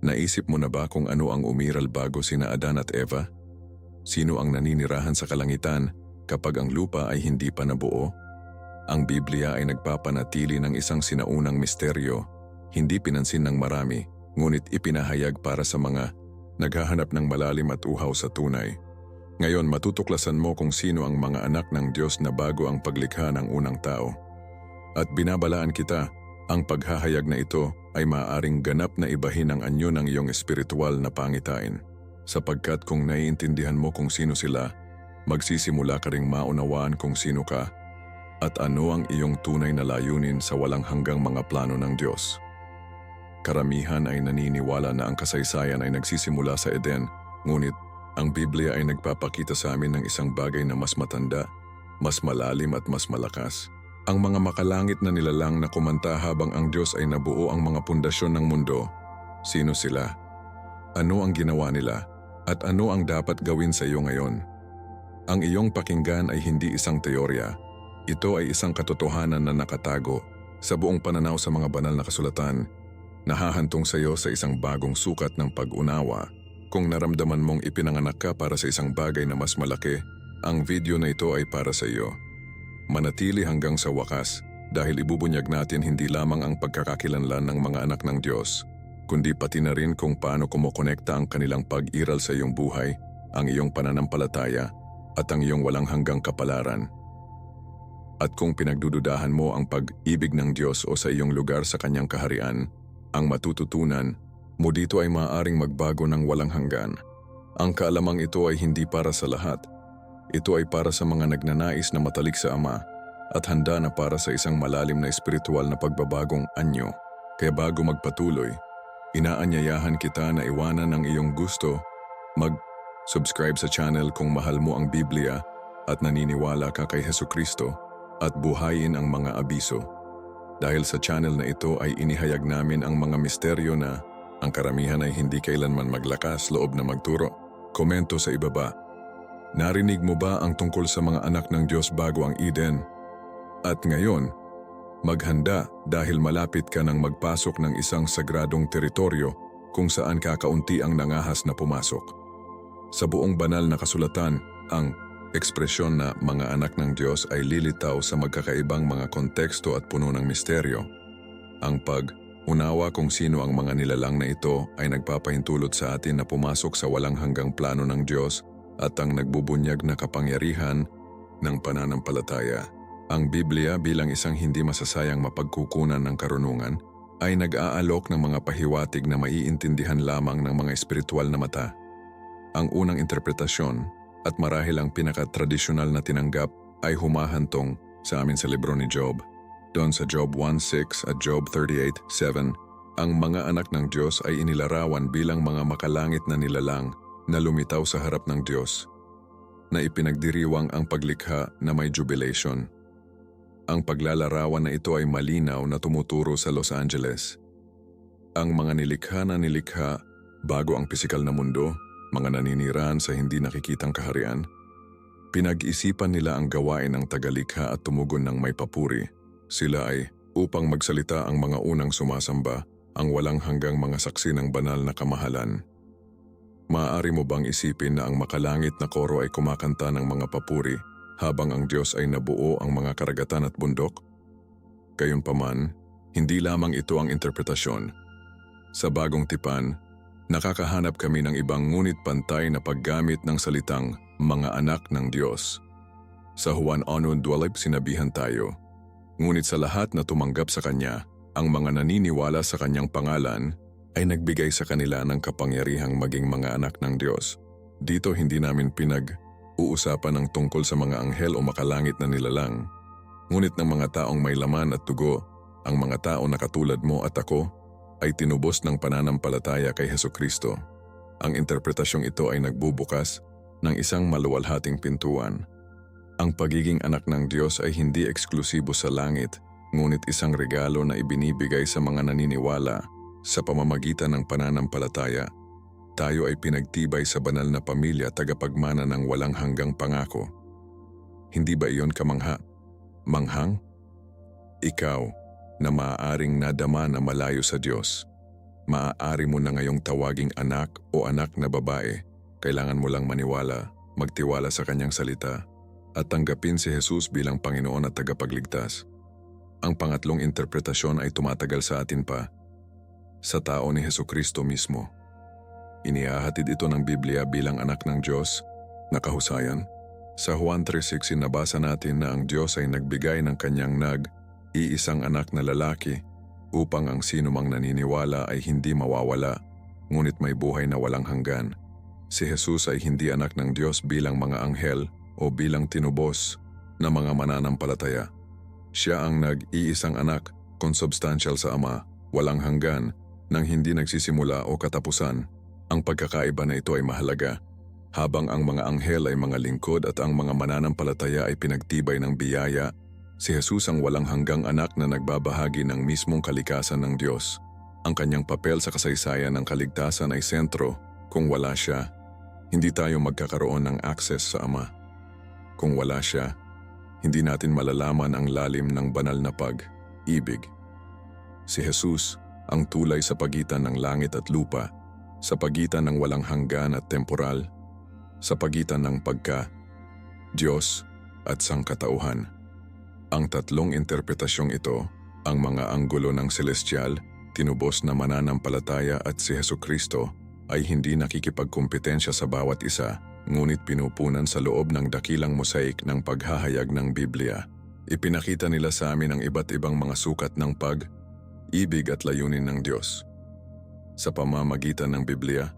Naisip mo na ba kung ano ang umiral bago sina Adan at Eva? Sino ang naninirahan sa kalangitan kapag ang lupa ay hindi pa nabuo? Ang Biblia ay nagpapanatili ng isang sinaunang misteryo, hindi pinansin ng marami, ngunit ipinahayag para sa mga naghahanap ng malalim at uhaw sa tunay. Ngayon matutuklasan mo kung sino ang mga anak ng Diyos na bago ang paglikha ng unang tao. At binabalaan kita, ang paghahayag na ito ay maaaring ganap na ibahin ang anyo ng iyong espiritual na pangitain. Sapagkat kung naiintindihan mo kung sino sila, magsisimula ka ring maunawaan kung sino ka at ano ang iyong tunay na layunin sa walang hanggang mga plano ng Diyos. Karamihan ay naniniwala na ang kasaysayan ay nagsisimula sa Eden, ngunit ang Biblia ay nagpapakita sa amin ng isang bagay na mas matanda, mas malalim at mas malakas. Ang mga makalangit na nilalang na kumanta habang ang Diyos ay nabuo ang mga pundasyon ng mundo. Sino sila? Ano ang ginawa nila? At ano ang dapat gawin sa iyo ngayon? Ang iyong pakinggan ay hindi isang teorya. Ito ay isang katotohanan na nakatago sa buong pananaw sa mga banal na kasulatan. Nahahantong sa iyo sa isang bagong sukat ng pag-unawa. Kung naramdaman mong ipinanganak ka para sa isang bagay na mas malaki, ang video na ito ay para sa iyo. Manatili hanggang sa wakas dahil ibubunyag natin hindi lamang ang pagkakakilanlan ng mga anak ng Diyos, kundi pati na rin kung paano kumokonekta ang kanilang pag-iral sa iyong buhay, ang iyong pananampalataya, at ang iyong walang hanggang kapalaran. At kung pinagdududahan mo ang pag-ibig ng Diyos o sa iyong lugar sa kanyang kaharian, ang matututunan mo dito ay maaaring magbago ng walang hanggan. Ang kaalamang ito ay hindi para sa lahat. Ito ay para sa mga nagnanais na matalik sa Ama at handa na para sa isang malalim na espiritual na pagbabagong anyo. Kaya bago magpatuloy, inaanyayahan kita na iwanan ang iyong gusto, mag-subscribe sa channel kung mahal mo ang Biblia at naniniwala ka kay Hesukristo at buhayin ang mga abiso. Dahil sa channel na ito ay inihayag namin ang mga misteryo na ang karamihan ay hindi kailanman maglakas loob na magturo. Komento sa ibaba. Narinig mo ba ang tungkol sa mga anak ng Diyos bago ang Eden? At ngayon, maghanda dahil malapit ka nang magpasok ng isang sagradong teritoryo kung saan kakaunti ang nangahas na pumasok. Sa buong banal na kasulatan, ang ekspresyon na mga anak ng Diyos ay lilitaw sa magkakaibang mga konteksto at puno ng misteryo. Ang pag-unawa kung sino ang mga nilalang na ito ay nagpapahintulot sa atin na pumasok sa walang hanggang plano ng Diyos at ang nagbubunyag na kapangyarihan ng pananampalataya. Ang Biblia bilang isang hindi masasayang mapagkukunan ng karunungan ay nag-aalok ng mga pahiwatig na maiintindihan lamang ng mga espiritual na mata. Ang unang interpretasyon at marahil ang pinakatradisyonal na tinanggap ay humahantong sa amin sa libro ni Job. Doon sa Job 1:6 at Job 38:7, ang mga anak ng Diyos ay inilarawan bilang mga makalangit na nilalang na lumitaw sa harap ng Diyos, na ipinagdiriwang ang paglikha na may jubilation. Ang paglalarawan na ito ay malinaw na tumuturo sa Los Angeles. Ang mga nilikha na nilikha bago ang pisikal na mundo, mga naninirahan sa hindi nakikitang kaharian, pinag-isipan nila ang gawain ng tagalikha at tumugon ng may papuri. Sila ay upang magsalita ang mga unang sumasamba, ang walang hanggang mga saksi ng banal na kamahalan. Maaari mo bang isipin na ang makalangit na koro ay kumakanta ng mga papuri habang ang Diyos ay nabuo ang mga karagatan at bundok? Gayunpaman, hindi lamang ito ang interpretasyon. Sa bagong tipan, nakakahanap kami ng ibang ngunit pantay na paggamit ng salitang mga anak ng Diyos. Sa Juan 1:12 sinabihan tayo, ngunit sa lahat na tumanggap sa Kanya, ang mga naniniwala sa Kanyang pangalan ay nagbigay sa kanila ng kapangyarihang maging mga anak ng Diyos. Dito hindi namin pinag-uusapan ng tungkol sa mga anghel o makalangit na nilalang. Ngunit ng mga taong may laman at dugo, ang mga tao na katulad mo at ako, ay tinubos ng pananampalataya kay Hesukristo. Ang interpretasyong ito ay nagbubukas ng isang maluwalhating pintuan. Ang pagiging anak ng Diyos ay hindi eksklusibo sa langit, ngunit isang regalo na ibinibigay sa mga naniniwala. Sa pamamagitan ng pananampalataya, tayo ay pinagtibay sa banal na pamilya tagapagmana ng walang hanggang pangako. Hindi ba iyon kamangha? Manghang? Ikaw na maaaring nadama na malayo sa Diyos. Maaari mo na ngayong tawaging anak o anak na babae. Kailangan mo lang maniwala, magtiwala sa kanyang salita, at tanggapin si Jesus bilang Panginoon at tagapagligtas. Ang pangatlong interpretasyon ay tumatagal sa atin pa, sa tao ni Hesukristo mismo. Inihahatid ito ng Biblia bilang anak ng Diyos na kahusayan. Sa Juan 3:16 nabasa natin na ang Diyos ay nagbigay ng kanyang iisang anak na lalaki upang ang sinumang naniniwala ay hindi mawawala, ngunit may buhay na walang hanggan. Si Jesus ay hindi anak ng Diyos bilang mga anghel o bilang tinubos na mga mananampalataya. Siya ang nag-iisang anak, consubstantial sa Ama, walang hanggan, nang hindi nagsisimula o katapusan. Ang pagkakaiba na ito ay mahalaga. Habang ang mga anghel ay mga lingkod at ang mga mananampalataya ay pinagtibay ng biyaya, si Jesus ang walang hanggang anak na nagbabahagi ng mismong kalikasan ng Diyos. Ang kanyang papel sa kasaysayan ng kaligtasan ay sentro. Kung wala siya, hindi tayo magkakaroon ng access sa Ama. Kung wala siya, hindi natin malalaman ang lalim ng banal na pag-ibig. Si Jesus, ang tulay sa pagitan ng langit at lupa, sa pagitan ng walang hanggan at temporal, sa pagitan ng Diyos at sangkatauhan. Ang tatlong interpretasyong ito, ang mga anggulo ng celestial, tinubos na mananampalataya at si Hesukristo, ay hindi nakikipagkumpetensya sa bawat isa, ngunit pinupunan sa loob ng dakilang mosaik ng paghahayag ng Biblia. Ipinakita nila sa amin ang iba't ibang mga sukat ng pag-ibig at layunin ng Diyos. Sa pamamagitan ng Biblia,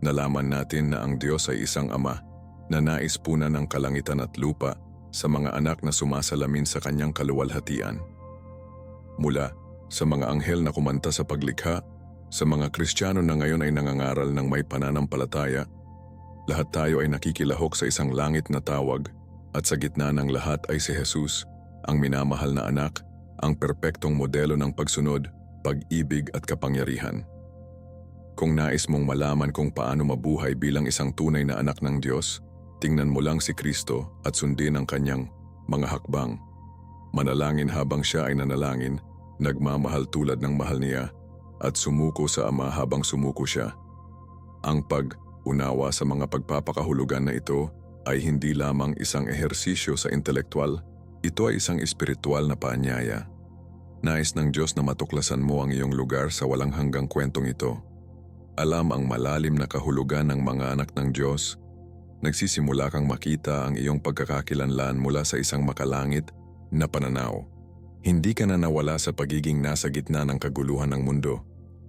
nalaman natin na ang Diyos ay isang Ama na nais punan ng kalangitan at lupa sa mga anak na sumasalamin sa kanyang kaluwalhatian. Mula sa mga anghel na kumanta sa paglikha, sa mga Kristiyano na ngayon ay nangangaral ng may pananampalataya, lahat tayo ay nakikilahok sa isang langit na tawag at sa gitna ng lahat ay si Jesus, ang minamahal na anak, ang perpektong modelo ng pagsunod, pag-ibig at kapangyarihan. Kung nais mong malaman kung paano mabuhay bilang isang tunay na anak ng Diyos, tingnan mo lang si Kristo at sundin ang kanyang mga hakbang. Manalangin habang siya ay nanalangin, nagmamahal tulad ng mahal niya, at sumuko sa Ama habang sumuko siya. Ang pag-unawa sa mga pagpapakahulugan na ito ay hindi lamang isang ehersisyo sa intelektual, ito ay isang espiritual na paanyaya. Nais ng Diyos na matuklasan mo ang iyong lugar sa walang hanggang kwentong ito. Alam ang malalim na kahulugan ng mga anak ng Diyos. Nagsisimula kang makita ang iyong pagkakakilanlan mula sa isang makalangit na pananaw. Hindi ka na nawala sa pagiging nasa gitna ng kaguluhan ng mundo.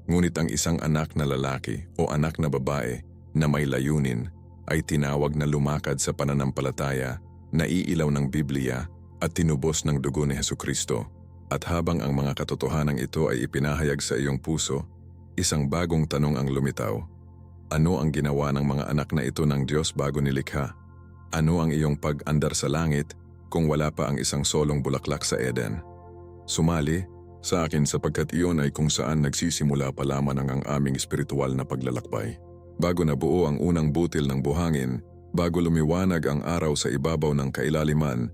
Ngunit ang isang anak na lalaki o anak na babae na may layunin ay tinawag na lumakad sa pananampalataya, naiilaw ng Biblia at tinubos ng dugo ni Hesukristo. At habang ang mga katotohanan ito ay ipinahayag sa iyong puso, isang bagong tanong ang lumitaw. Ano ang ginawa ng mga anak na ito ng Diyos bago nilikha? Ano ang iyong pag-andar sa langit kung wala pa ang isang solong bulaklak sa Eden? Sumali sa akin sapagkat iyon ay kung saan nagsisimula pa lamang ang aming espiritual na paglalakbay. Bago nabuo ang unang butil ng buhangin, bago lumiwanag ang araw sa ibabaw ng kailaliman,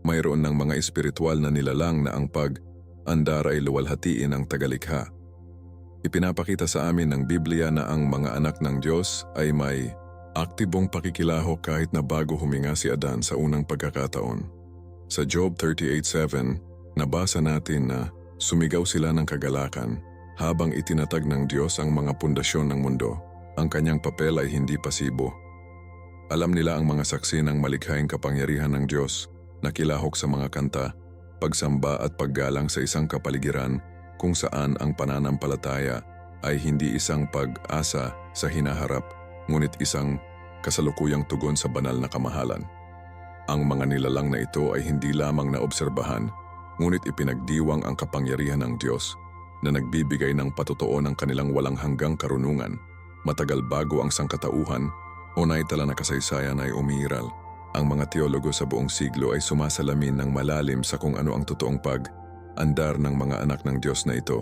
mayroon ng mga espiritual na nilalang na ang pag-andar ay luwalhatiin ang tagalikha. Ipinapakita sa amin ng Biblia na ang mga anak ng Diyos ay may aktibong pakikilahok kahit na bago huminga si Adan sa unang pagkakataon. Sa Job 38:7, nabasa natin na sumigaw sila ng kagalakan habang itinatag ng Diyos ang mga pundasyon ng mundo. Ang kanyang papel ay hindi pasibo. Alam nila ang mga saksi ng malikhaing kapangyarihan ng Diyos na kilahok sa mga kanta, pagsamba at paggalang sa isang kapaligiran kung saan ang pananampalataya ay hindi isang pag-asa sa hinaharap, ngunit isang kasalukuyang tugon sa banal na kamahalan. Ang mga nilalang na ito ay hindi lamang naobserbahan, ngunit ipinagdiwang ang kapangyarihan ng Diyos na nagbibigay ng patotoo ng kanilang walang hanggang karunungan, matagal bago ang sangkatauhan o naitala na kasaysayan ay umiiral. Ang mga teologo sa buong siglo ay sumasalamin ng malalim sa kung ano ang totoong pag-andar ng mga anak ng Diyos na ito.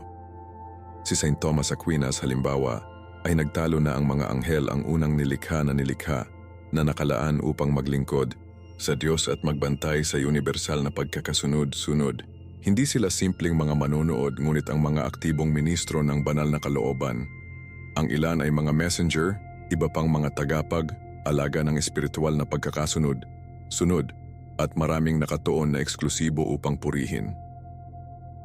Si St. Thomas Aquinas halimbawa ay nagtalo na ang mga anghel ang unang nilikha na nakalaan upang maglingkod sa Diyos at magbantay sa universal na pagkakasunod-sunod. Hindi sila simpleng mga manonood ngunit ang mga aktibong ministro ng banal na kalooban. Ang ilan ay mga messenger, iba pang mga tagapag, alaga ng espiritual na pagkakasunod, sunod, at maraming nakatuon na eksklusibo upang purihin.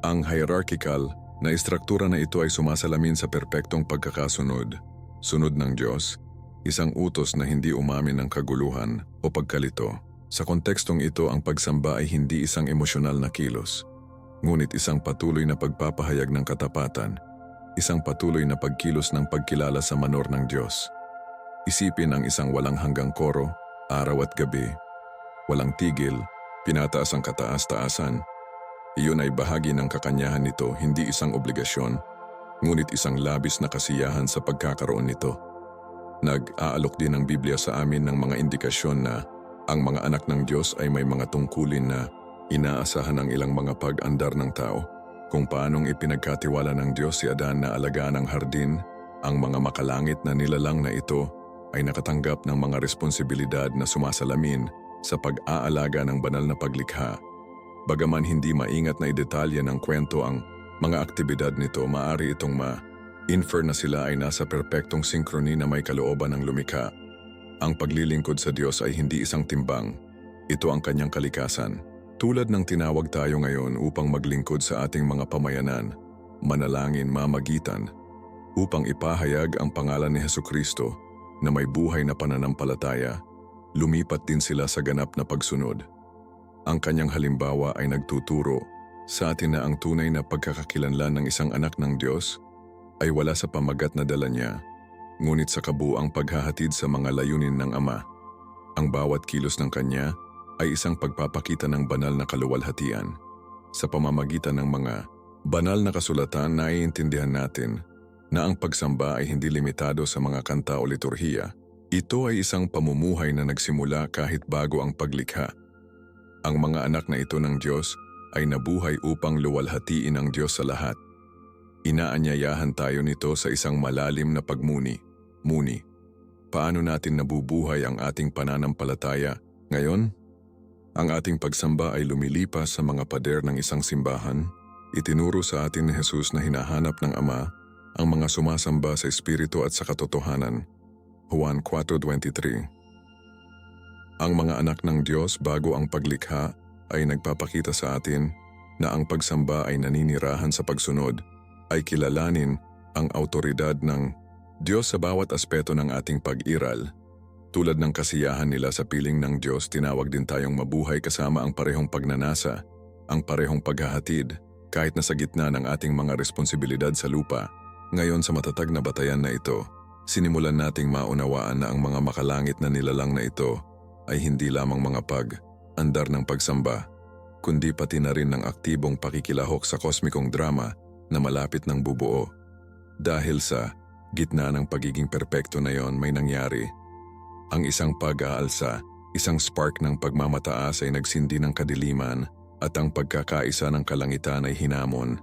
Ang hierarchical na istruktura na ito ay sumasalamin sa perpektong pagkakasunod, sunod ng Diyos, isang utos na hindi umamin ng kaguluhan o pagkalito. Sa kontekstong ito, ang pagsamba ay hindi isang emosyonal na kilos, ngunit isang patuloy na pagpapahayag ng katapatan, isang patuloy na pagkilos ng pagkilala sa manor ng Diyos. Isipin ang isang walang hanggang koro, araw at gabi, walang tigil, pinataas ang kataas-taasan. Iyon ay bahagi ng kakanyahan nito, hindi isang obligasyon, ngunit isang labis na kasiyahan sa pagkakaroon nito. Nag-aalok din ang Biblia sa amin ng mga indikasyon na ang mga anak ng Diyos ay may mga tungkulin na inaasahan ng ilang mga pag-andar ng tao. Kung paanong ipinagkatiwala ng Diyos si Adan na alagaan ang hardin, ang mga makalangit na nilalang na ito ay nakatanggap ng mga responsibilidad na sumasalamin sa pag-aalaga ng banal na paglikha. Bagaman hindi maingat na idetalye ng kwento ang mga aktibidad nito, maaari itong ma-infer na sila ay nasa perpektong sinkroni na may kalooban ng lumikha. Ang paglilingkod sa Diyos ay hindi isang timbang. Ito ang kanyang kalikasan. Tulad ng tinawag tayo ngayon upang maglingkod sa ating mga pamayanan, manalangin, mamagitan, upang ipahayag ang pangalan ni Hesukristo na may buhay na pananampalataya, lumipat din sila sa ganap na pagsunod. Ang kanyang halimbawa ay nagtuturo sa atin na ang tunay na pagkakakilanlan ng isang anak ng Diyos ay wala sa pamagat na dala niya, ngunit sa kabuuang paghahatid sa mga layunin ng Ama. Ang bawat kilos ng Kanya ay isang pagpapakita ng banal na kaluwalhatian. Sa pamamagitan ng mga banal na kasulatan, naiintindihan natin na ang pagsamba ay hindi limitado sa mga kanta o liturhiya. Ito ay isang pamumuhay na nagsimula kahit bago ang paglikha. Ang mga anak na ito ng Diyos ay nabuhay upang luwalhatiin ang Diyos sa lahat. Inaanyayahan tayo nito sa isang malalim na pagmuni. Paano natin nabubuhay ang ating pananampalataya ngayon? Ang ating pagsamba ay lumilipas sa mga pader ng isang simbahan. Itinuro sa atin ni Jesus na hinahanap ng Ama ang mga sumasamba sa Espiritu at sa katotohanan. Juan 4:23. Ang mga anak ng Diyos bago ang paglikha ay nagpapakita sa atin na ang pagsamba ay naninirahan sa pagsunod, ay kilalanin ang autoridad ng Diyos sa bawat aspeto ng ating pag-iral. Tulad ng kasiyahan nila sa piling ng Diyos, tinawag din tayong mabuhay kasama ang parehong pagnanasa, ang parehong paghahatid, kahit na sa gitna ng ating mga responsibilidad sa lupa. Ngayon sa matatag na batayan na ito, sinimulan nating maunawaan na ang mga makalangit na nilalang na ito ay hindi lamang mga pag-andar ng pagsamba, kundi pati na rin ng aktibong pakikilahok sa kosmikong drama na malapit ng bubuo. Dahil sa gitna ng pagiging perpekto na yon, may nangyari. Ang isang pag-aalsa, isang spark ng pagmamataas ay nagsindi ng kadiliman at ang pagkakaisa ng kalangitan ay hinamon.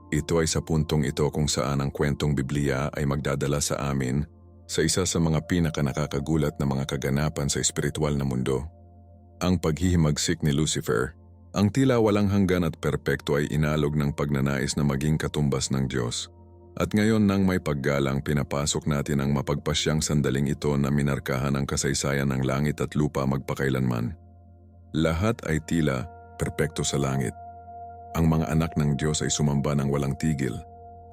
Ito ay sa puntong ito kung saan ang kwentong Biblia ay magdadala sa amin sa isa sa mga pinakanakakagulat na mga kaganapan sa espiritual na mundo. Ang paghihimagsik ni Lucifer, ang tila walang hanggan at perpekto, ay inalog ng pagnanais na maging katumbas ng Diyos. At ngayon nang may paggalang, pinapasok natin ang mapagpasyang sandaling ito na minarkahan ang kasaysayan ng langit at lupa magpakailanman. Lahat ay tila perpekto sa langit. Ang mga anak ng Diyos ay sumamba ng walang tigil.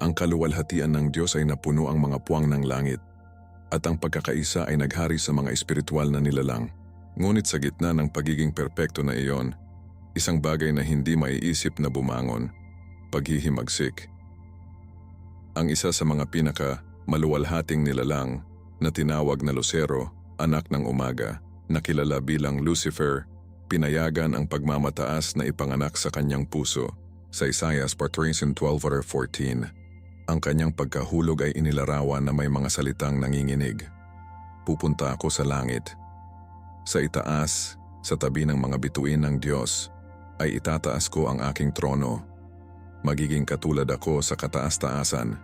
Ang kaluwalhatian ng Diyos ay napuno ang mga puwang ng langit. At ang pagkakaisa ay naghari sa mga espiritual na nilalang. Ngunit sa gitna ng pagiging perpekto na iyon, isang bagay na hindi maiisip na bumangon, paghihimagsik. Ang isa sa mga pinaka-maluwalhating nilalang na tinawag na Lucero, anak ng umaga, na kilala bilang Lucifer, pinayagan ang pagmamataas na ipanganak sa kanyang puso. Sa Isaiah 12:14, ang kanyang pagkahulog ay inilarawan na may mga salitang nanginginig. Pupunta ako sa langit. Sa itaas, sa tabi ng mga bituin ng Diyos, ay itataas ko ang aking trono. Magiging katulad ako sa kataas-taasan.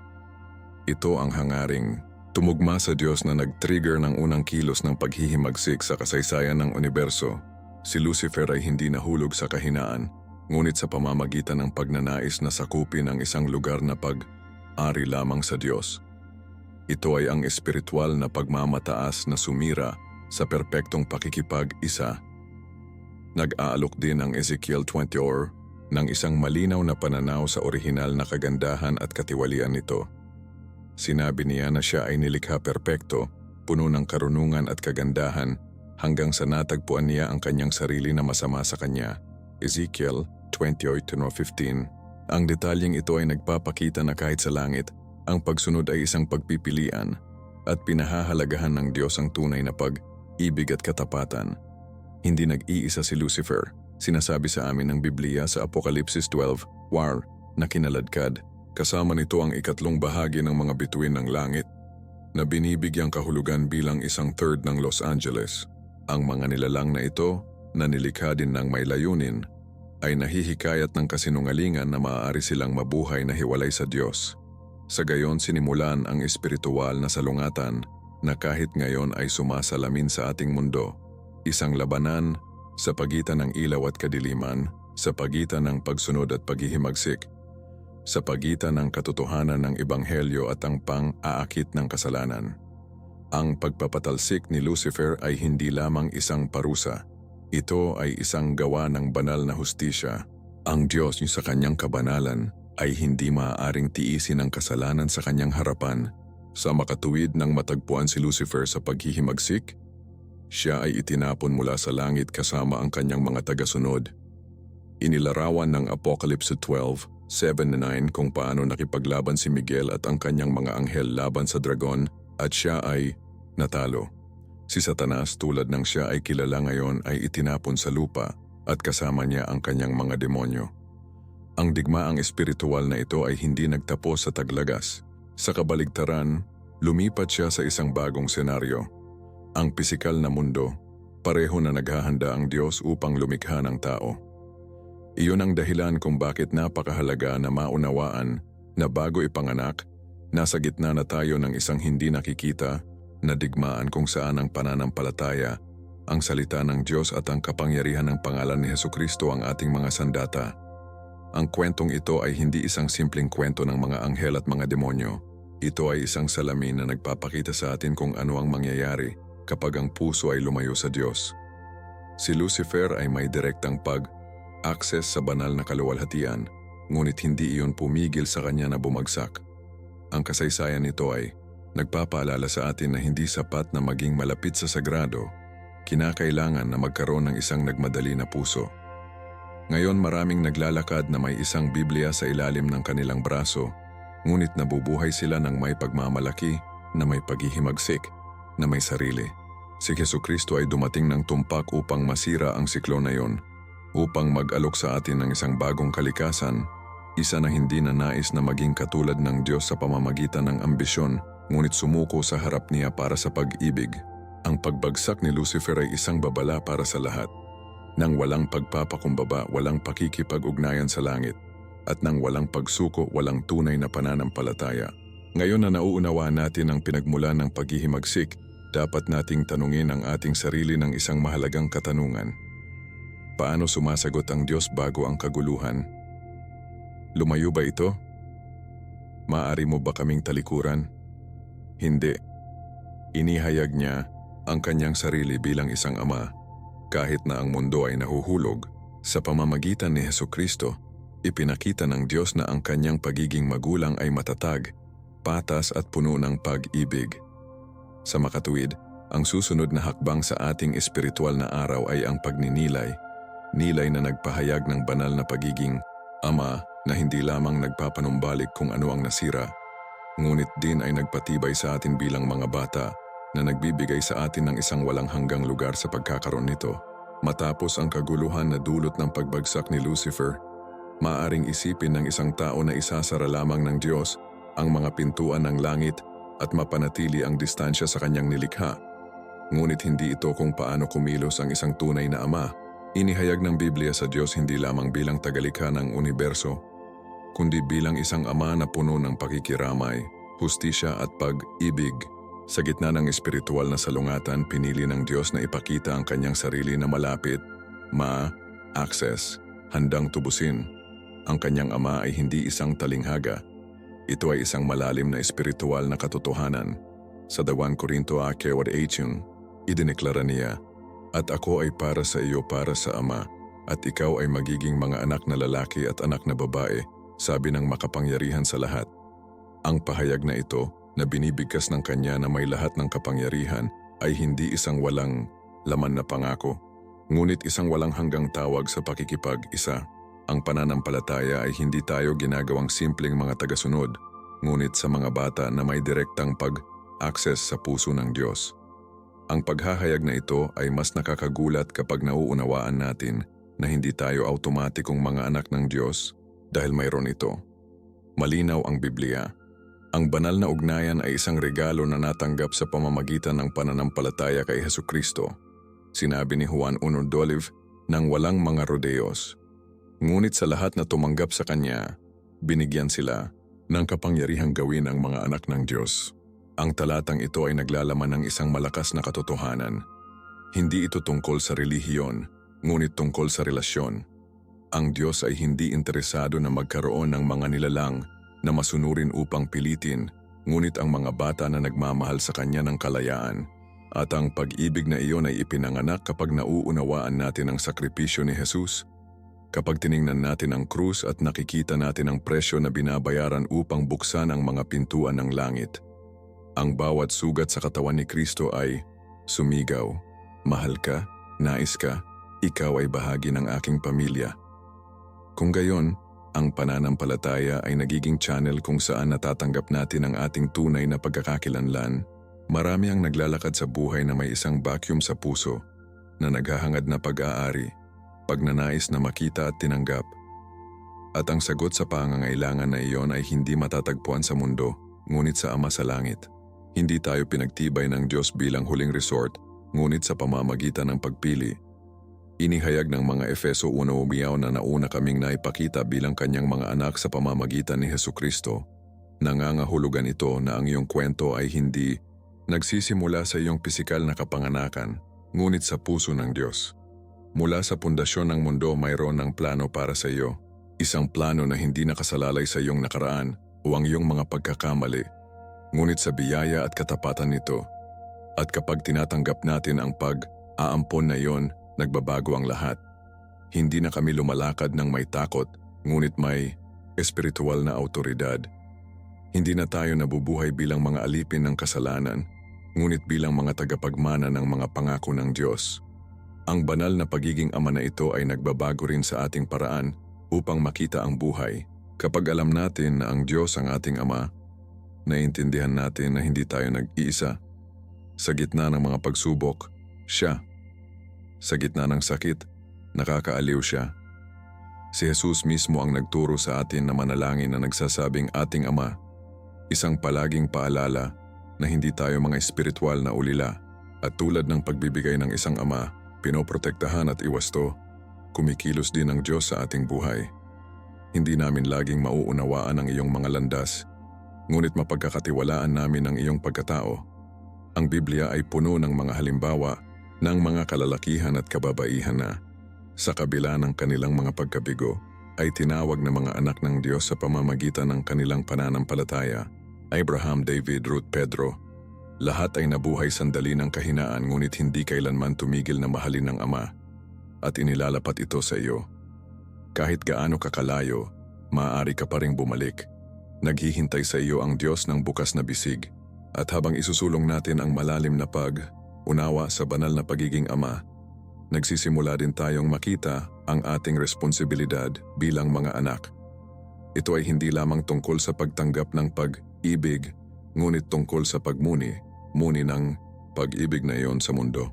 Ito ang hangaring tumugma sa Diyos na nag-trigger ng unang kilos ng paghihimagsik sa kasaysayan ng universo. Si Lucifer ay hindi nahulog sa kahinaan, ngunit sa pamamagitan ng pagnanais na sakupin ang isang lugar na pag-ari lamang sa Diyos. Ito ay ang espiritual na pagmamataas na sumira sa perpektong pakikipag-isa. Nag-aalok din ang Ezekiel 20 ng isang malinaw na pananaw sa orihinal na kagandahan at katiwalian nito. Sinabi niya na siya ay nilikha perpekto, puno ng karunungan at kagandahan hanggang sa natagpuan niya ang kanyang sarili na masama sa kanya. Ezekiel 20:15. Ang detalyeng ito ay nagpapakita na kahit sa langit, ang pagsunod ay isang pagpipilian at pinahahalagahan ng Diyos ang tunay na pag-ibig at katapatan. Hindi nag-iisa si Lucifer. Sinasabi sa amin ng Biblia sa Apokalipsis 12:4 na kinaladkad. Kasama nito ang ikatlong bahagi ng mga bituin ng langit na binibigyang kahulugan bilang isang third ng Los Angeles. Ang mga nilalang na ito na nilikha din ng may layunin ay nahihikayat ng kasinungalingan na maaari silang mabuhay na hiwalay sa Diyos. Sa gayon sinimulan ang espiritual na salungatan na kahit ngayon ay sumasalamin sa ating mundo. Isang labanan sa pagitan ng ilaw at kadiliman, sa pagitan ng pagsunod at paghihimagsik, sa pagitan ng katotohanan ng ebanghelyo at ang pang-aakit ng kasalanan. Ang pagpapatalsik ni Lucifer ay hindi lamang isang parusa. Ito ay isang gawa ng banal na hustisya. Ang Diyos sa kanyang kabanalan ay hindi maaaring tiisin ang kasalanan sa kanyang harapan. Sa makatuwid nang matagpuan si Lucifer sa paghihimagsik, siya ay itinapon mula sa langit kasama ang kanyang mga tagasunod. Inilarawan ng Apocalypse 12:7-9 kung paano nakipaglaban si Miguel at ang kanyang mga anghel laban sa dragon at siya ay natalo. Si Satanas tulad ng siya ay kilala ngayon ay itinapon sa lupa at kasama niya ang kanyang mga demonyo. Ang digmaang espiritual na ito ay hindi nagtapos sa taglagas. Sa kabaligtaran, lumipat siya sa isang bagong senaryo. Ang pisikal na mundo, pareho na naghahanda ang Diyos upang lumikha ng tao. Iyon ang dahilan kung bakit napakahalaga na maunawaan na bago ipanganak, nasa gitna na tayo ng isang hindi nakikita na digmaan kung saan ang pananampalataya, ang salita ng Diyos at ang kapangyarihan ng pangalan ni Hesukristo ang ating mga sandata. Ang kwentong ito ay hindi isang simpleng kwento ng mga anghel at mga demonyo. Ito ay isang salamin na nagpapakita sa atin kung ano ang mangyayari kapag ang puso ay lumayo sa Diyos. Si Lucifer ay may direktang pag-access sa banal na kaluwalhatian, ngunit hindi iyon pumigil sa kanya na bumagsak. Ang kasaysayan nito ay nagpapaalala sa atin na hindi sapat na maging malapit sa sagrado, kinakailangan na magkaroon ng isang nagmadali na puso. Ngayon maraming naglalakad na may isang Biblia sa ilalim ng kanilang braso, ngunit nabubuhay sila ng may pagmamalaki, na may paghihimagsik, na may sarili. Si Hesukristo ay dumating ng tumpak upang masira ang siklo na yon, upang mag-alok sa atin ng isang bagong kalikasan, isa na hindi na nais na maging katulad ng Diyos sa pamamagitan ng ambisyon, ngunit sumuko sa harap niya para sa pag-ibig. Ang pagbagsak ni Lucifer ay isang babala para sa lahat. Nang walang pagpapakumbaba, walang pakikipag-ugnayan sa langit, at nang walang pagsuko, walang tunay na pananampalataya. Ngayon na nauunawaan natin ang pinagmulan ng paghihimagsik, dapat nating tanungin ang ating sarili ng isang mahalagang katanungan. Paano sumasagot ang Diyos bago ang kaguluhan? Lumayo ba ito? Maaari mo ba kaming talikuran? Hindi. Inihayag niya ang kanyang sarili bilang isang ama. Kahit na ang mundo ay nahuhulog, sa pamamagitan ni Hesukristo, ipinakita ng Diyos na ang kanyang pagiging magulang ay matatag, patas at puno ng pag-ibig. Sa makatuwid, ang susunod na hakbang sa ating espiritual na araw ay ang pagninilay, nilay na nagpahayag ng banal na pagiging ama na hindi lamang nagpapanumbalik kung ano ang nasira, ngunit din ay nagpatibay sa atin bilang mga bata na nagbibigay sa atin ng isang walang hanggang lugar sa pagkakaroon nito. Matapos ang kaguluhan na dulot ng pagbagsak ni Lucifer, maaaring isipin ng isang tao na isasara lamang ng Diyos ang mga pintuan ng langit at mapanatili ang distansya sa kanyang nilikha. Ngunit hindi ito kung paano kumilos ang isang tunay na ama. Inihayag ng Biblia sa Diyos hindi lamang bilang tagalikha ng universo, kundi bilang isang ama na puno ng pakikiramay, hustisya at pag-ibig. Sa gitna ng espiritual na salungatan, pinili ng Diyos na ipakita ang kanyang sarili na malapit, ma-access, handang tubusin. Ang kanyang ama ay hindi isang talinghaga. Ito ay isang malalim na espiritual na katotohanan. Sa 1 Korinto 4:8, idineklara niya, "At ako ay para sa iyo para sa Ama, at ikaw ay magiging mga anak na lalaki at anak na babae," sabi ng makapangyarihan sa lahat. Ang pahayag na ito na binibigkas ng Kanya na may lahat ng kapangyarihan ay hindi isang walang laman na pangako, ngunit isang walang hanggang tawag sa pakikipag-isa. Ang pananampalataya ay hindi tayo ginagawang simpleng mga tagasunod, ngunit sa mga bata na may direktang pag-access sa puso ng Diyos. Ang paghahayag na ito ay mas nakakagulat kapag nauunawaan natin na hindi tayo automatikong mga anak ng Diyos dahil mayroon ito. Malinaw ang Biblia. Ang banal na ugnayan ay isang regalo na natanggap sa pamamagitan ng pananampalataya kay Hesukristo. Sinabi ni Juan 1:12 nang walang mga rodeos. Ngunit sa lahat na tumanggap sa Kanya, binigyan sila ng kapangyarihang gawin ang mga anak ng Diyos. Ang talatang ito ay naglalaman ng isang malakas na katotohanan. Hindi ito tungkol sa relihiyon, ngunit tungkol sa relasyon. Ang Diyos ay hindi interesado na magkaroon ng mga nilalang na masunurin upang pilitin, ngunit ang mga bata na nagmamahal sa Kanya ng kalayaan. At ang pag-ibig na iyon ay ipinanganak kapag nauunawaan natin ang sakripisyo ni Jesus. Kapag tiningnan natin ang krus at nakikita natin ang presyo na binabayaran upang buksan ang mga pintuan ng langit. Ang bawat sugat sa katawan ni Kristo ay sumigaw, "Mahal ka, nais ka, ikaw ay bahagi ng aking pamilya." Kung gayon, ang pananampalataya ay nagiging channel kung saan natatanggap natin ang ating tunay na pagkakakilanlan. Marami ang naglalakad sa buhay na may isang vacuum sa puso na naghahangad na pag-aari, pagnanais na makita at tinanggap. At ang sagot sa pangangailangan na iyon ay hindi matatagpuan sa mundo, ngunit sa Ama sa langit. Hindi tayo pinagtibay ng Diyos bilang huling resort, ngunit sa pamamagitan ng pagpili. Inihayag ng mga Efeso 1 umiyaw na nauna kaming naipakita bilang Kanyang mga anak sa pamamagitan ni Hesukristo. Nangangahulugan ito na ang iyong kwento ay hindi nagsisimula sa iyong pisikal na kapanganakan, ngunit sa puso ng Diyos. Mula sa pundasyon ng mundo mayroon ng plano para sa iyo. Isang plano na hindi nakasalalay sa iyong nakaraan o ang iyong mga pagkakamali, ngunit sa biyaya at katapatan nito. At kapag tinatanggap natin ang pag-aampon na iyon, nagbabago ang lahat. Hindi na kami lumalakad ng may takot, ngunit may espiritual na autoridad. Hindi na tayo nabubuhay bilang mga alipin ng kasalanan, ngunit bilang mga tagapagmana ng mga pangako ng Diyos. Ang banal na pagiging ama na ito ay nagbabago rin sa ating paraan upang makita ang buhay. Kapag alam natin na ang Diyos ang ating Ama, naiintindihan natin na hindi tayo nag-iisa. Sa gitna ng mga pagsubok, siya. Sa gitna ng sakit, nakakaaliw siya. Si Jesus mismo ang nagturo sa atin na manalangin na nagsasabing ating Ama, isang palaging paalala na hindi tayo mga espiritual na ulila at tulad ng pagbibigay ng isang ama, pinoprotektahan at iwasto, kumikilos din ang Diyos sa ating buhay. Hindi namin laging mauunawaan ang iyong mga landas, ngunit mapagkakatiwalaan namin ang iyong pagkatao. Ang Biblia ay puno ng mga halimbawa ng mga kalalakihan at kababaihan na, sa kabila ng kanilang mga pagkabigo, ay tinawag na mga anak ng Diyos sa pamamagitan ng kanilang pananampalataya. Abraham, David, Ruth, Pedro, lahat ay nabuhay sandali ng kahinaan ngunit hindi kailanman tumigil na mahalin ng Ama, at inilalapat ito sa iyo. Kahit gaano kakalayo, maaari ka pa ring bumalik. Naghihintay sa iyo ang Diyos ng bukas na bisig, at habang isusulong natin ang malalim na pag-unawa sa banal na pagiging ama, nagsisimula din tayong makita ang ating responsibilidad bilang mga anak. Ito ay hindi lamang tungkol sa pagtanggap ng pag-ibig, ngunit tungkol sa pagmuni ng pag-ibig na iyon sa mundo.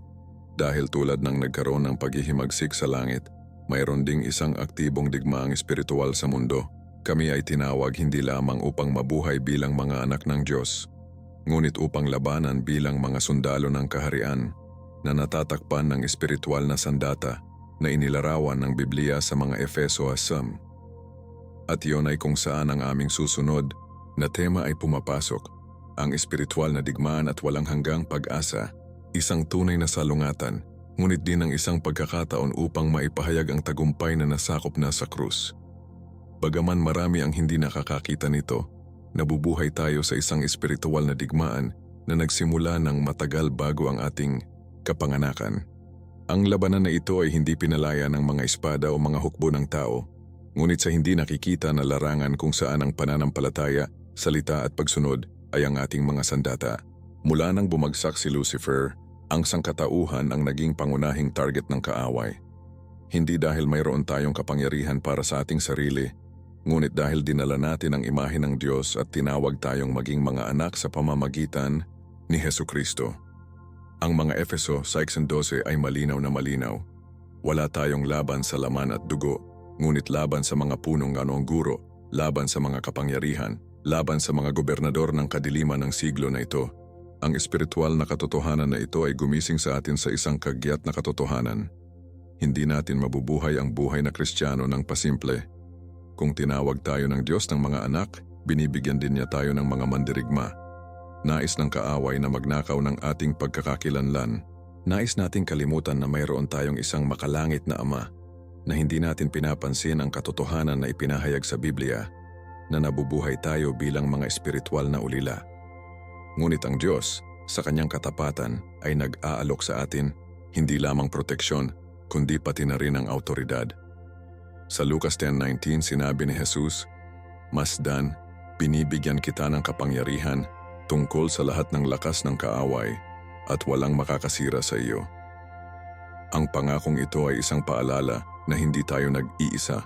Dahil tulad ng nagkaroon ng paghihimagsik sa langit, mayroon ding isang aktibong digmaang espiritual sa mundo. Kami ay tinawag hindi lamang upang mabuhay bilang mga anak ng Diyos, ngunit upang labanan bilang mga sundalo ng kaharian na natatakpan ng espiritual na sandata na inilarawan ng Biblia sa mga Efeso at Sam. At iyon ay kung saan ang aming susunod na tema ay pumapasok, ang espiritual na digmaan at walang hanggang pag-asa, isang tunay na salungatan, ngunit din ang isang pagkakataon upang maipahayag ang tagumpay na nasakop na sa krus. Bagaman marami ang hindi nakakakita nito, nabubuhay tayo sa isang espiritual na digmaan na nagsimula ng matagal bago ang ating kapanganakan. Ang labanan na ito ay hindi pinalaya ng mga espada o mga hukbo ng tao, ngunit sa hindi nakikita na larangan kung saan ang pananampalataya, salita at pagsunod ay ang ating mga sandata. Mula nang bumagsak si Lucifer, ang sangkatauhan ang naging pangunahing target ng kaaway. Hindi dahil mayroon tayong kapangyarihan para sa ating sarili, ngunit dahil dinala natin ang imahe ng Diyos at tinawag tayong maging mga anak sa pamamagitan ni Hesukristo. Ang mga Efeso 6:12 ay malinaw na malinaw. Wala tayong laban sa laman at dugo, ngunit laban sa mga punong guro, laban sa mga kapangyarihan, laban sa mga gobernador ng kadiliman ng siglo na ito. Ang espiritual na katotohanan na ito ay gumising sa atin sa isang kagyat na katotohanan. Hindi natin mabubuhay ang buhay na Kristiyano ng pasimple. Kung tinawag tayo ng Diyos ng mga anak, binibigyan din niya tayo ng mga mandirigma. Nais ng kaaway na magnakaw ng ating pagkakakilanlan. Nais nating kalimutan na mayroon tayong isang makalangit na Ama, na hindi natin pinapansin ang katotohanan na ipinahayag sa Biblia, na nabubuhay tayo bilang mga espiritual na ulila. Ngunit ang Diyos, sa kanyang katapatan, ay nag-aalok sa atin, hindi lamang proteksyon, kundi pati na rin ang autoridad. Sa Lucas 10:19 sinabi ni Jesus, "Masdan, binibigyan kita ng kapangyarihan tungkol sa lahat ng lakas ng kaaway at walang makakasira sa iyo." Ang pangakong ito ay isang paalala na hindi tayo nag-iisa.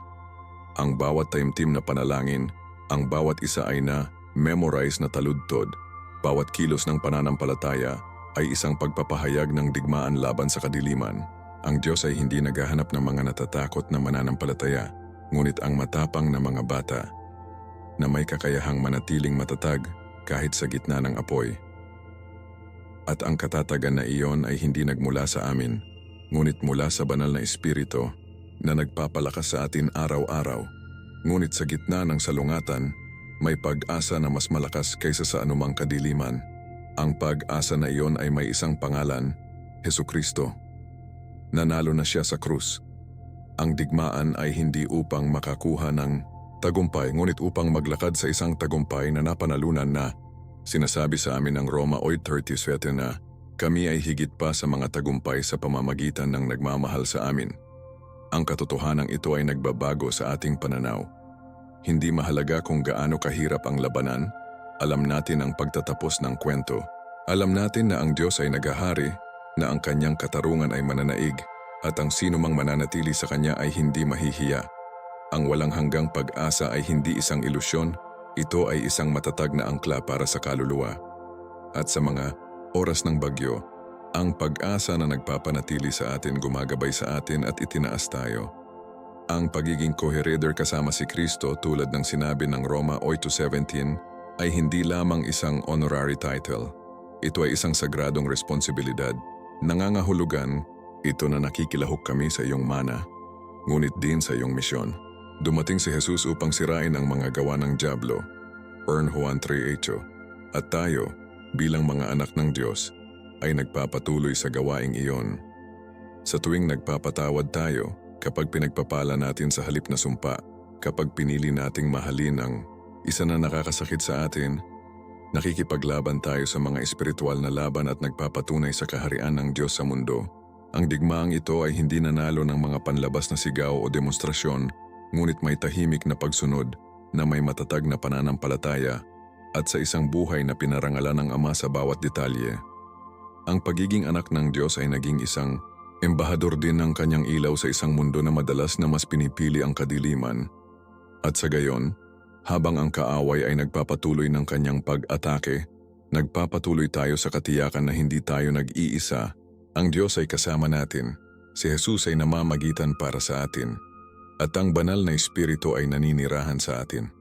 Ang bawat taimtim na panalangin, ang bawat isa ay na-memorize na taludtod, bawat kilos ng pananampalataya ay isang pagpapahayag ng digmaan laban sa kadiliman. Ang Diyos ay hindi naghahanap ng mga natatakot na mananampalataya, ngunit ang matapang na mga bata na may kakayahang manatiling matatag kahit sa gitna ng apoy. At ang katatagan na iyon ay hindi nagmula sa amin, ngunit mula sa banal na Espiritu na nagpapalakas sa atin araw-araw. Ngunit sa gitna ng salungatan, may pag-asa na mas malakas kaysa sa anumang kadiliman. Ang pag-asa na iyon ay may isang pangalan, Hesukristo. Nanalo na siya sa krus. Ang digmaan ay hindi upang makakuha ng tagumpay, ngunit upang maglakad sa isang tagumpay na napanalunan na. Sinasabi sa amin ng Roma 8:37 na kami ay higit pa sa mga tagumpay sa pamamagitan ng nagmamahal sa amin. Ang katotohanan ito ay nagbabago sa ating pananaw. Hindi mahalaga kung gaano kahirap ang labanan, alam natin ang pagtatapos ng kwento. Alam natin na ang Diyos ay naghahari, na ang kanyang katarungan ay mananaig, at ang sinumang mananatili sa kanya ay hindi mahihiya. Ang walang hanggang pag-asa ay hindi isang ilusyon, ito ay isang matatag na angkla para sa kaluluwa. At sa mga oras ng bagyo, ang pag-asa na nagpapanatili sa atin gumagabay sa atin at itinaas tayo. Ang pagiging co-heredor kasama si Kristo tulad ng sinabi ng Roma 8:17 ay hindi lamang isang honorary title. Ito ay isang sagradong responsibilidad. Nangangahulugan, ito na nakikilahok kami sa iyong mana, ngunit din sa iyong misyon. Dumating si Jesus upang sirain ang mga gawa ng dyablo, Juan 3:8, at tayo, bilang mga anak ng Diyos, ay nagpapatuloy sa gawaing iyon. Sa tuwing nagpapatawad tayo, kapag pinagpapala natin sa halip na sumpa, kapag pinili nating mahalin ang isa na nakakasakit sa atin, nakikipaglaban tayo sa mga espiritual na laban at nagpapatunay sa kaharian ng Diyos sa mundo. Ang digmaang ito ay hindi nanalo ng mga panlabas na sigaw o demonstrasyon, ngunit may tahimik na pagsunod na may matatag na pananampalataya at sa isang buhay na pinarangalan ng Ama sa bawat detalye. Ang pagiging anak ng Diyos ay naging isang embahador din ng kanyang ilaw sa isang mundo na madalas na mas pinipili ang kadiliman. At sa gayon, habang ang kaaway ay nagpapatuloy ng kanyang pag-atake, nagpapatuloy tayo sa katiyakan na hindi tayo nag-iisa. Ang Diyos ay kasama natin, si Jesus ay namamagitan para sa atin, at ang banal na Espiritu ay naninirahan sa atin.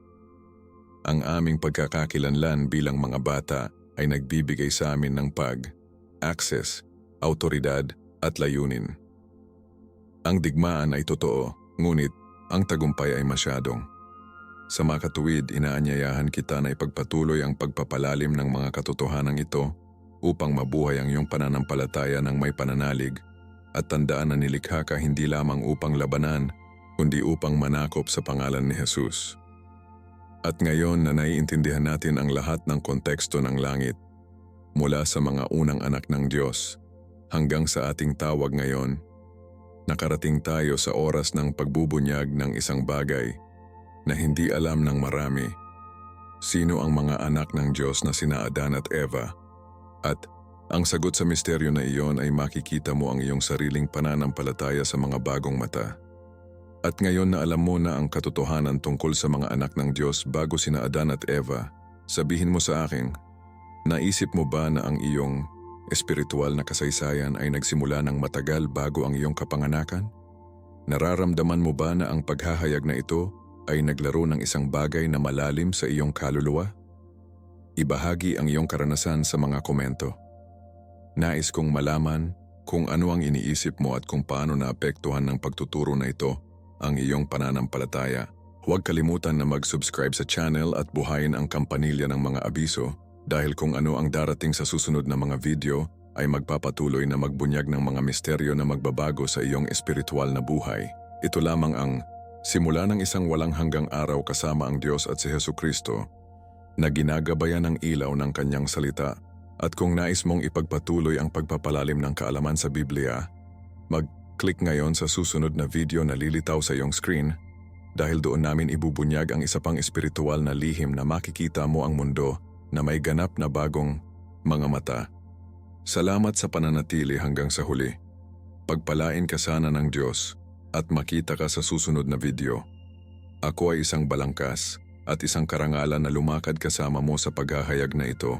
Ang aming pagkakakilanlan bilang mga bata ay nagbibigay sa amin ng access, autoridad at layunin. Ang digmaan ay totoo, ngunit ang tagumpay ay masyadong. Sa makatuwid, inaanyayahan kita na ipagpatuloy ang pagpapalalim ng mga katotohanan ito upang mabuhay ang iyong pananampalataya ng may pananalig at tandaan na nilikha ka hindi lamang upang labanan, kundi upang manakop sa pangalan ni Jesus. At ngayon na naiintindihan natin ang lahat ng konteksto ng langit, mula sa mga unang anak ng Diyos hanggang sa ating tawag ngayon, nakarating tayo sa oras ng pagbubunyag ng isang bagay na hindi alam ng marami. Sino ang mga anak ng Diyos na sina Adan at Eva? At ang sagot sa misteryo na iyon ay makikita mo ang iyong sariling pananampalataya sa mga bagong mata. At ngayon na alam mo na ang katotohanan tungkol sa mga anak ng Diyos bago sina Adan at Eva, sabihin mo sa akin, naisip mo ba na ang iyong espiritual na kasaysayan ay nagsimula ng matagal bago ang iyong kapanganakan? Nararamdaman mo ba na ang paghahayag na ito ay naglaro ng isang bagay na malalim sa iyong kaluluwa? Ibahagi ang iyong karanasan sa mga komento. Nais kong malaman kung ano ang iniisip mo at kung paano naapektuhan ng pagtuturo na ito ang iyong pananampalataya. Huwag kalimutan na mag-subscribe sa channel at buhayin ang kampanilya ng mga abiso dahil kung ano ang darating sa susunod na mga video ay magpapatuloy na magbunyag ng mga misteryo na magbabago sa iyong espiritual na buhay. Ito lamang ang simula ng isang walang hanggang araw kasama ang Diyos at si Jesucristo na ginagabayan ng ilaw ng kanyang salita. At kung nais mong ipagpatuloy ang pagpapalalim ng kaalaman sa Biblia, mag-click ngayon sa susunod na video na lilitaw sa iyong screen dahil doon namin ibubunyag ang isa pang espiritual na lihim na makikita mo ang mundo na may ganap na bagong mga mata. Salamat sa pananatili hanggang sa huli. Pagpalain ka sana ng Diyos at makita ka sa susunod na video. Ako ay isang balangkas at isang karangalan na lumakad kasama mo sa paghahayag na ito.